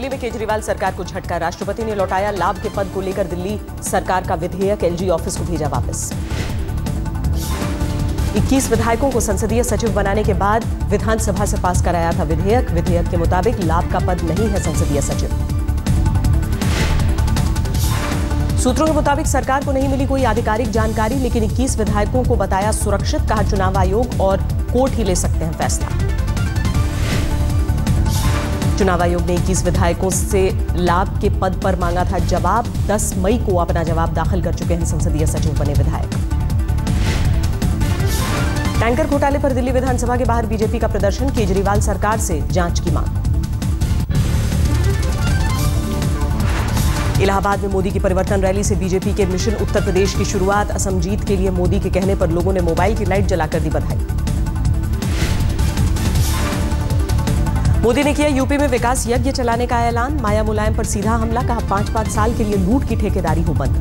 दिल्ली में केजरीवाल सरकार को झटका। राष्ट्रपति ने लौटाया लाभ के पद को लेकर दिल्ली सरकार का विधेयक, एलजी ऑफिस को भेजा वापस। 21 विधायकों को संसदीय सचिव बनाने के बाद विधानसभा से पास कराया था विधेयक। विधेयक के मुताबिक लाभ का पद नहीं है संसदीय सचिव। सूत्रों के मुताबिक सरकार को नहीं मिली कोई आधिकारिक जानकारी, लेकिन 21 विधायकों को बताया सुरक्षित। कहा चुनाव आयोग और कोर्ट ही ले सकते हैं फैसला। चुनाव आयोग ने 21 विधायकों से लाभ के पद पर मांगा था जवाब। 10 मई को अपना जवाब दाखिल कर चुके हैं संसदीय सचिव बने विधायक। टैंकर घोटाले पर दिल्ली विधानसभा के बाहर बीजेपी का प्रदर्शन, केजरीवाल सरकार से जांच की मांग। इलाहाबाद में मोदी की परिवर्तन रैली से बीजेपी के मिशन उत्तर प्रदेश की शुरुआत। असम जीत के लिए मोदी के कहने पर लोगों ने मोबाइल की लाइट जलाकर दी बधाई। मोदी ने किया यूपी में विकास यज्ञ चलाने का ऐलान। माया मुलायम पर सीधा हमला, कहा 5-5 साल के लिए लूट की ठेकेदारी हो बंद।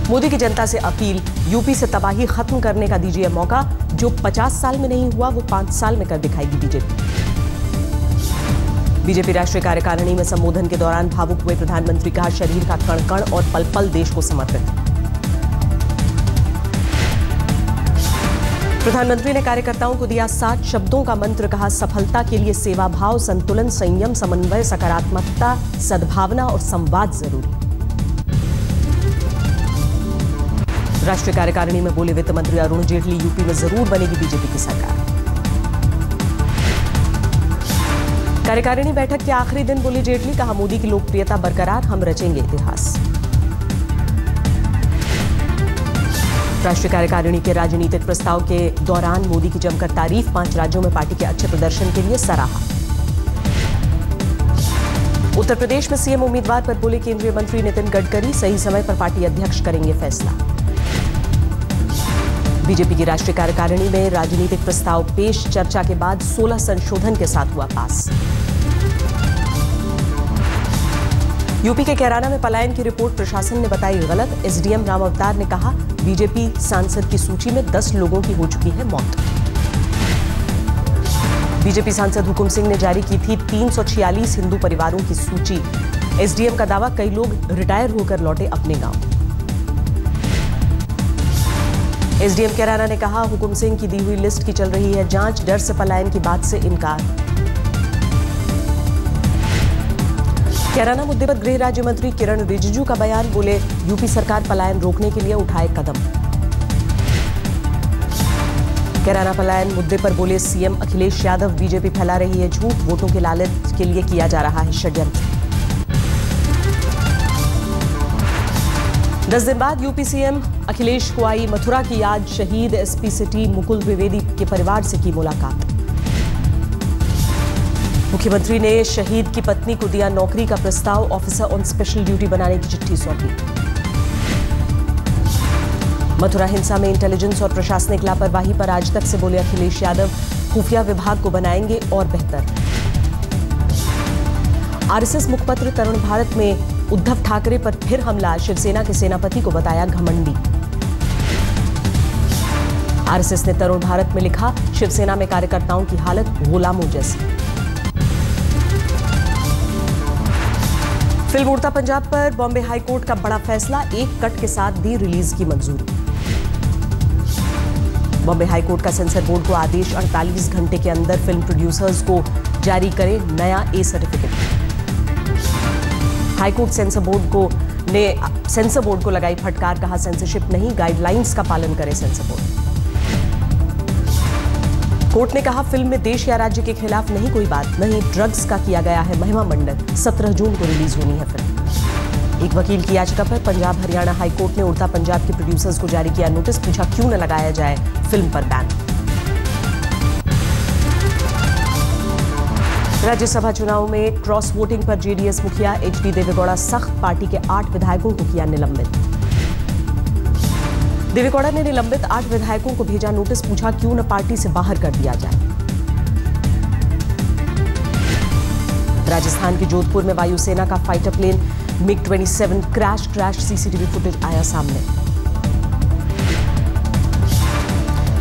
मोदी की जनता से अपील, यूपी से तबाही खत्म करने का दीजिए मौका। जो 50 साल में नहीं हुआ वो 5 साल में कर दिखाएगी बीजेपी। बीजेपी राष्ट्रीय कार्यकारिणी में संबोधन के दौरान भावुक हुए प्रधानमंत्री, कहा शरीर का कण-कण और पल-पल देश को समर्पित। प्रधानमंत्री ने कार्यकर्ताओं को दिया 7 शब्दों का मंत्र, कहा सफलता के लिए सेवा भाव, संतुलन, संयम, समन्वय, सकारात्मकता, सद्भावना और संवाद जरूरी। राष्ट्रीय कार्यकारिणी में बोले वित्त मंत्री अरुण जेटली, यूपी में जरूर बनेगी बीजेपी की सरकार। कार्यकारिणी बैठक के आखिरी दिन बोले जेटली, कहा मोदी की लोकप्रियता बरकरार, हम रचेंगे इतिहास। राष्ट्रीय कार्यकारिणी के राजनीतिक प्रस्ताव के दौरान मोदी की जमकर तारीफ, 5 राज्यों में पार्टी के अच्छे प्रदर्शन के लिए सराहा। उत्तर प्रदेश में सीएम उम्मीदवार पर बोले केंद्रीय मंत्री नितिन गडकरी, सही समय पर पार्टी अध्यक्ष करेंगे फैसला। बीजेपी की राष्ट्रीय कार्यकारिणी में राजनीतिक प्रस्ताव पेश, चर्चा के बाद 16 संशोधन के साथ हुआ पास। यूपी के कैराना में पलायन की रिपोर्ट प्रशासन ने बताई गलत। एसडीएम राम अवतार ने कहा बीजेपी सांसद की सूची में 10 लोगों की हो चुकी है मौत। बीजेपी सांसद हुकुम सिंह ने जारी की थी 346 हिंदू परिवारों की सूची। एसडीएम का दावा, कई लोग रिटायर होकर लौटे अपने गांव। एसडीएम कैराना ने कहा हुकुम सिंह की दी हुई लिस्ट की चल रही है जांच, डर से पलायन की बात से इनकार। कैराना मुद्दे पर गृह राज्य मंत्री किरण रिजिजू का बयान, बोले यूपी सरकार पलायन रोकने के लिए उठाए कदम। कैराना पलायन मुद्दे पर बोले सीएम अखिलेश यादव, बीजेपी फैला रही है झूठ, वोटों के लालच के लिए किया जा रहा है षड्यंत्र। 10 दिन बाद यूपी सीएम अखिलेश को आई मथुरा की याद, शहीद एसपी सिटी मुकुल द्विवेदी के परिवार से की मुलाकात। मुख्यमंत्री ने शहीद की पत्नी को दिया नौकरी का प्रस्ताव, ऑफिसर ऑन स्पेशल ड्यूटी बनाने की चिट्ठी सौंपी। मथुरा हिंसा में इंटेलिजेंस और प्रशासनिक लापरवाही पर आज तक से बोले अखिलेश यादव, खुफिया विभाग को बनाएंगे और बेहतर। आरएसएस मुखपत्र तरुण भारत में उद्धव ठाकरे पर फिर हमला, शिवसेना के सेनापति को बताया घमंडी। आरएसएस ने तरुण भारत में लिखा, शिवसेना में कार्यकर्ताओं की हालत गुलामों जैसी। फिल्म उड़ता पंजाब पर बॉम्बे हाईकोर्ट का बड़ा फैसला, एक कट के साथ दी रिलीज की मंजूरी। बॉम्बे हाईकोर्ट का सेंसर बोर्ड को आदेश, 48 घंटे के अंदर फिल्म प्रोड्यूसर्स को जारी करे नया A certificate. High court sensor board को लगाई फटकार, कहा सेंसरशिप नहीं, गाइडलाइंस का पालन करे सेंसर बोर्ड। कोर्ट ने कहा फिल्म में देश या राज्य के खिलाफ नहीं कोई बात, नहीं ड्रग्स का किया गया है महिमा मंडन। 17 जून को रिलीज होनी है फिल्म। एक वकील की याचिका पर पंजाब हरियाणा हाईकोर्ट ने उड़ता पंजाब के प्रोड्यूसर्स को जारी किया नोटिस, पूछा क्यों न लगाया जाए फिल्म पर बैन। राज्यसभा चुनाव में क्रॉस वोटिंग पर जेडीएस मुखिया एचडी देवेगौड़ा सख्त, पार्टी के 8 विधायकों को किया निलंबित। देवेगौड़ा ने निलंबित 8 विधायकों को भेजा नोटिस, पूछा क्यों न पार्टी से बाहर कर दिया जाए। राजस्थान के जोधपुर में वायुसेना का fighter plane MiG-27 crash CCTV footage आया सामने।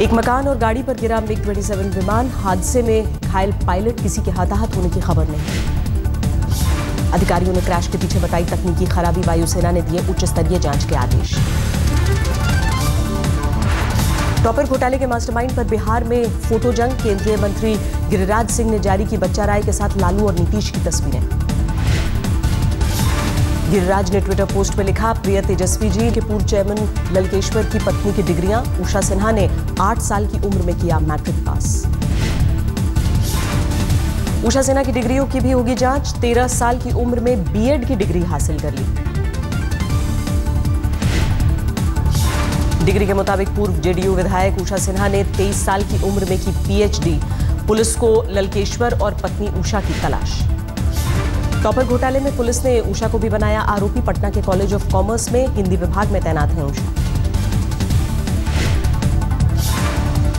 एक मकान और गाड़ी पर गिरा MiG-27 विमान। हादसे में घायल पायलट, किसी के हताहत होने की खबर नहीं। अधिकारियों ने क्रैश के पीछे बताई तकनीकी खराबी। वायुसेना ने दिए उच्च स्तरीय जांच के आदेश। टॉपर घोटाले के मास्टरमाइंड पर बिहार में फोटो जंग। केंद्रीय मंत्री गिरिराज सिंह ने जारी की बच्चा राय के साथ लालू और नीतीश की तस्वीरें। गिरिराज ने ट्विटर पोस्ट में लिखा, प्रिय तेजस्वी जी के पूर्व चेयरमैन ललकेश्वर की पत्नी की डिग्रियां। उषा सिन्हा ने 8 साल की उम्र में किया मैट्रिक पास। उषा सिन्हा की डिग्रियों की भी होगी जांच। 13 साल की उम्र में बीएड की डिग्री हासिल कर ली। डिग्री के मुताबिक पूर्व जेडीयू विधायक उषा सिन्हा ने 23 साल की उम्र में की पीएचडी। पुलिस को ललकेश्वर और पत्नी उषा की तलाश। टॉपर घोटाले में पुलिस ने उषा को भी बनाया आरोपी। पटना के कॉलेज ऑफ कॉमर्स में हिंदी विभाग में तैनात हैं उषा।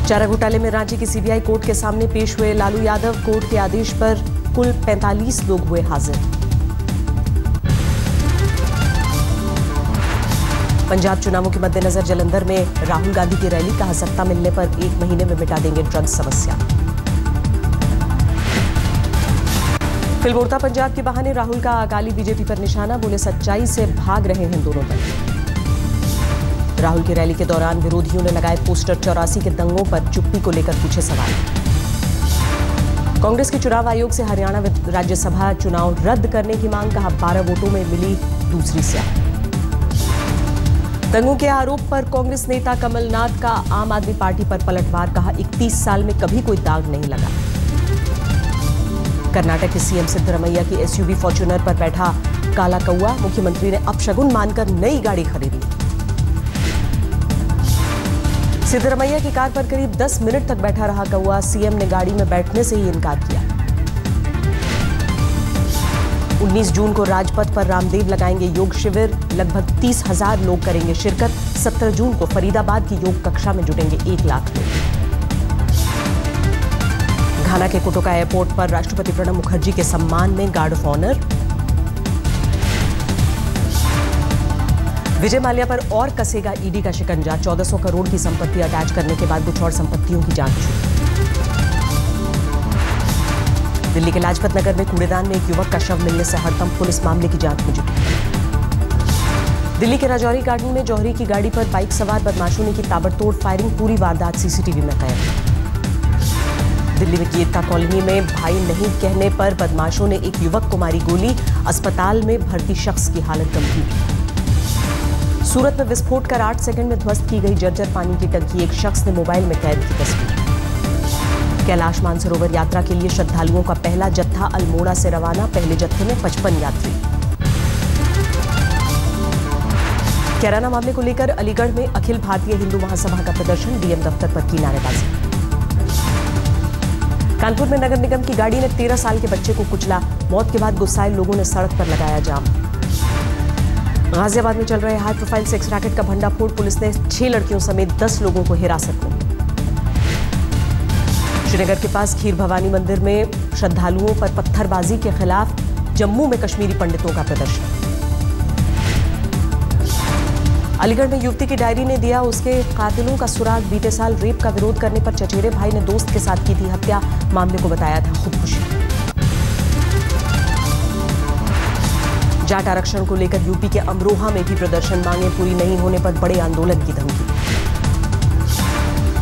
चारा घोटाले में रांची की सीबीआई कोर्ट के सामने पेश हुए लालू यादव। कोर्ट के आदेश पर कुल 45 लोग हुए हाजिर। पंजाब चुनावों के मद्देनजर जालंधर में राहुल गांधी की रैली। कहा, सत्ता मिलने पर 1 महीने में मिटा देंगे ड्रग्स समस्या। फिल्मोर्ता पंजाब के बहाने राहुल का अकाली बीजेपी पर निशाना। बोले, सच्चाई से भाग रहे हैं दोनों दल। राहुल की रैली के दौरान विरोधियों ने लगाए पोस्टर। 84 के दंगों पर चुप्पी को लेकर पूछे सवाल। कांग्रेस के चुनाव आयोग से हरियाणा राज्यसभा चुनाव रद्द करने की मांग। कहा, 12 वोटों में मिली दूसरी स्याह। दंगों के आरोप पर कांग्रेस नेता कमलनाथ का आम आदमी पार्टी पर पलटवार। कहा, 31 साल में कभी कोई दाग नहीं लगा। कर्नाटक के सीएम सिद्धरमैया की एसयूवी फॉर्च्यूनर पर बैठा काला कौआ। मुख्यमंत्री ने अपशगुन मानकर नई गाड़ी खरीदी। सिद्धरमैया की कार पर करीब 10 मिनट तक बैठा रहा कौआ। सीएम ने गाड़ी में बैठने से ही इनकार किया। 19 जून को राजपथ पर रामदेव लगाएंगे योग शिविर। लगभग 30,000 लोग करेंगे शिरकत। 17 जून को फरीदाबाद की योग कक्षा में जुटेंगे 1 लाख लोग। घाना के कोटोका एयरपोर्ट पर राष्ट्रपति प्रणब मुखर्जी के सम्मान में guard of honour. Vijay Mallya पर और कसेगा ईडी का शिकंजा। 1400 करोड़ की संपत्ति अटैच करने के बाद कुछ और संपत्तियों की जांच शुरू। दिल्ली के लाजपत नगर में कूड़ेदान में एक युवक का शव मिलने से हड़कंप। पुलिस मामले की जांच में जुटी। दिल्ली के राजौरी गार्डन में जौहरी की गाड़ी पर बाइक सवार बदमाशों ने की ताबड़तोड़ फायरिंग। पूरी वारदात सीसीटीवी में कैद। दिल्ली में गीता कॉलोनी में भाई नहीं कहने पर बदमाशों ने एक युवक को मारी गोली। अस्पताल में भर्ती शख्स की हालत गंभीर। सूरत में विस्फोट कर 8 सेकंड में ध्वस्त की गई जर्जर पानी की टंकी। एक शख्स ने मोबाइल में कैद की तस्वीर। कैलाश मानसरोवर यात्रा के लिए श्रद्धालुओं का पहला जत्था अल्मोड़ा से रवाना। पहले जत्थे में 55 यात्री। कैराना मामले को लेकर अलीगढ़ में अखिल भारतीय हिंदू महासभा का प्रदर्शन। डीएम दफ्तर पर की नारेबाजी। कानपुर में नगर निगम की गाड़ी ने 13 साल के बच्चे को कुचला। मौत के बाद गुस्साए लोगों ने सड़क पर लगाया जाम। गाजियाबाद में चल रहे हाई प्रोफाइल सेक्स रैकेट का भंडाफोड़। पुलिस ने 6 लड़कियों समेत 10 लोगों को हिरासत में। श्रीनगर के पास खीर भवानी मंदिर में श्रद्धालुओं पर पत्थरबाजी के खिलाफ जम्मू में कश्मीरी पंडितों का प्रदर्शन। अलीगढ़ में युवती की डायरी ने दिया उसके कातिलों का सुराग। बीते साल रेप का विरोध करने पर चचेरे भाई ने दोस्त के साथ की थी हत्या। मामले को बताया था खुदकुशी। जाट आरक्षण को लेकर यूपी के अमरोहा में भी प्रदर्शन। मांगे पूरी नहीं होने पर बड़े आंदोलन की धमकी।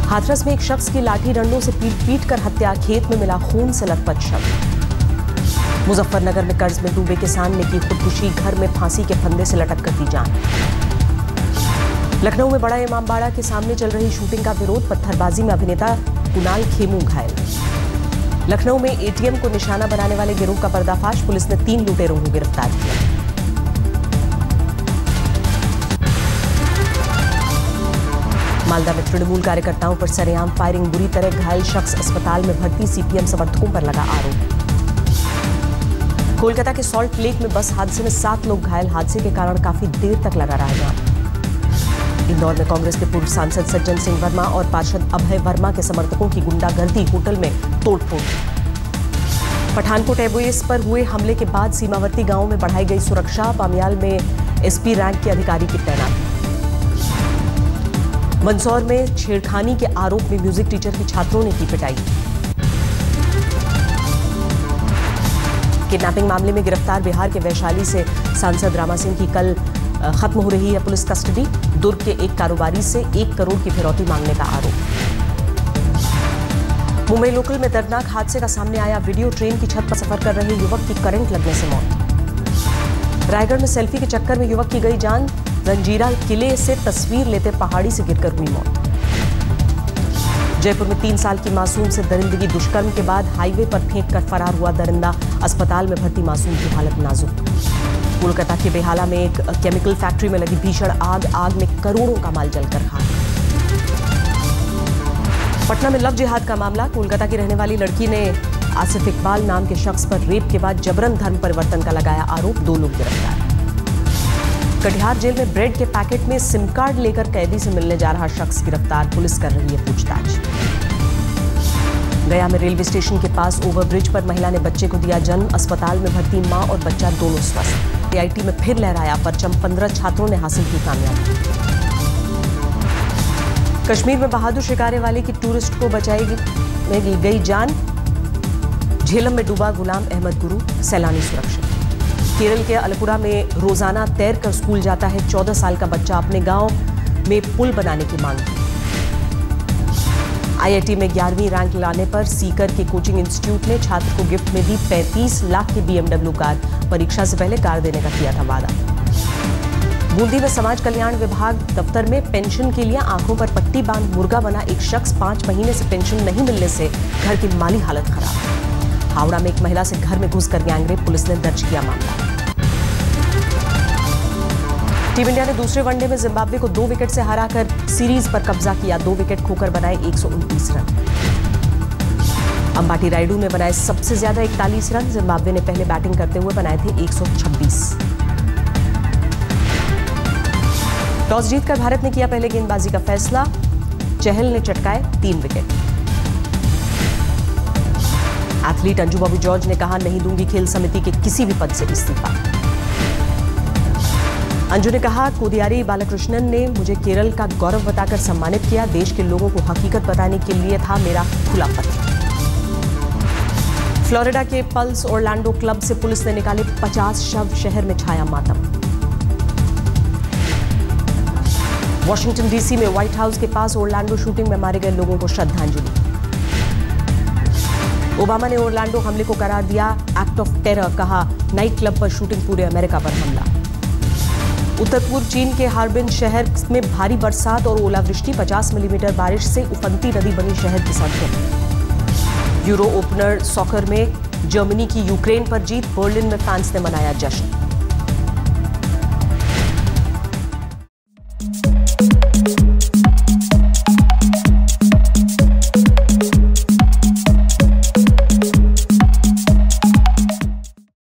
हाथरस में एक शख्स की लाठी डंडों से पीट कर हत्या। खेत में मिला खून से लथपथ शव। मुजफ्फरनगर में कर्ज में डूबे किसान ने की खुदकुशी। घर में फांसी के फंदे से लटक कर दी जान। लखनऊ में बड़ा इमामबाड़ा के सामने चल रही शूटिंग का विरोध। पत्थरबाजी में अभिनेता कुणाल खेमू घायल। लखनऊ में एटीएम को निशाना बनाने वाले गिरोह का पर्दाफाश। पुलिस ने 3 लुटेरों को गिरफ्तार किया। मालदा में तृणमूल कार्यकर्ताओं पर सरेआम फायरिंग। बुरी तरह घायल शख्स अस्पताल में भर्ती। सीपीएम समर्थकों पर लगा आरोप। कोलकाता के सॉल्ट लेक में बस हादसे में 7 लोग घायल। हादसे के कारण काफी देर तक लगा रहा जाम। इंदौर में कांग्रेस के पूर्व सांसद सज्जन सिंह वर्मा और पार्षद अभय वर्मा के समर्थकों की गुंडागर्दी। होटल में तोड़फोड़। पठानकोट एयरबेस पर हुए हमले के बाद सीमावर्ती गांवों में बढ़ाई गई सुरक्षा। बामियाल में एसपी रैंक के अधिकारी की तैनाती। मंदसौर में छेड़खानी के आरोप में म्यूजिक टीचर की छात्रों ने की पिटाई। किडनैपिंग मामले में गिरफ्तार बिहार के वैशाली से सांसद रामा सिंह की कल खत्म हो रही है पुलिस कस्टडी। दुर्ग के एक कारोबारी से 1 करोड़ की फिरौती मांगने का आरोप। मुंबई लोकल में दर्दनाक हादसे का सामने आया वीडियो। ट्रेन की छत पर सफर कर रहे युवक की करंट लगने से मौत। रायगढ़ में सेल्फी के चक्कर में युवक की गई जान। जंजीरा किले से तस्वीर लेते पहाड़ी से गिरकर हुई मौत। जयपुर में 3 साल की मासूम से दरिंदगी। दुष्कर्म के बाद हाईवे पर फेंक कर फरार हुआ दरिंदा। अस्पताल में भर्ती मासूम की हालत नाजुक। कोलकाता के बेहाला में एक केमिकल फैक्ट्री में लगी भीषण आग में करोड़ों का माल जलकर खाक। पटना में लव जिहाद का मामला। कोलकाता की रहने वाली लड़की ने आसिफ इकबाल नाम के शख्स पर रेप के बाद जबरन धर्म परिवर्तन का लगाया आरोप। 2 लोग गिरफ्तार। कटिहार जेल में ब्रेड के पैकेट में सिम कार्ड लेकर कैदी से मिलने जा रहा शख्स गिरफ्तार। पुलिस कर रही है पूछताछ। गया में रेलवे स्टेशन के पास ओवरब्रिज पर महिला ने बच्चे को दिया जन्म। अस्पताल में भर्ती मां और बच्चा दोनों स्वस्थ। आईआईटी में फिर लहराया परचम। 15 छात्रों ने हासिल की कामयाबी। कश्मीर में बहादुर शिकारे वाले की टूरिस्ट को बचाई गई जान। झेलम में डूबा गुलाम अहमद गुरु, सैलानी सुरक्षित। केरल के अलपुरा में रोजाना तैर कर स्कूल जाता है 14 साल का बच्चा। अपने गांव में पुल बनाने की मांग की। आईआईटी में 11वीं रैंक लाने पर सीकर के कोचिंग इंस्टीट्यूट ने छात्र को गिफ्ट में दी 35 लाख की BMW कार। परीक्षा से पहले कार देने का किया था वादा। बूंदी में समाज कल्याण विभाग दफ्तर में पेंशन के लिए आंखों पर पट्टी बांध मुर्गा बना एक शख्स। 5 महीने से पेंशन नहीं मिलने से घर की माली हालत खराब। हावड़ा में एक महिला से घर में घुसकर गैंगरेप। पुलिस ने दर्ज किया मामला। टीम इंडिया ने दूसरे वनडे में जिम्बाब्वे को 2 विकेट से हराकर सीरीज पर कब्जा किया। 2 विकेट खोकर बनाए 129 रन। अंबाटी रायडू ने बनाए सबसे ज्यादा 41 रन। जिम्बाब्वे ने पहले बैटिंग करते हुए बनाए थे 126। टॉस जीतकर भारत ने किया पहले गेंदबाजी का फैसला। चहल ने चटकाए 3 wicket. Athlete Anju Bobby George ने कहा, नहीं दूंगी खेल समिति के किसी भी पद से इस्तीफा। अंजू ने कहा, कोदियारी बालाकृष्णन ने मुझे केरल का गौरव बताकर सम्मानित किया। देश के लोगों को हकीकत बताने के लिए था मेरा खुला पत्र। फ्लोरिडा के पल्स ऑरलैंडो क्लब से पुलिस ने निकाले 50 शव। शहर में छाया मातम। वॉशिंगटन डीसी में व्हाइट हाउस के पास ऑरलैंडो शूटिंग में मारे गए लोगों को श्रद्धांजलि। ओबामा ने ऑरलैंडो हमले को करार दिया एक्ट ऑफ टेरर। कहा, नाइट क्लब पर शूटिंग पूरे अमेरिका पर हमला। उत्तर पूर्व चीन के हार्बिन शहर में भारी बरसात और ओलावृष्टि। 50 मिलीमीटर बारिश से उफनती नदी बनी शहर की सड़कें। यूरो ओपनर सॉकर में जर्मनी की यूक्रेन पर जीत। बर्लिन में फ्रांस ने मनाया जश्न।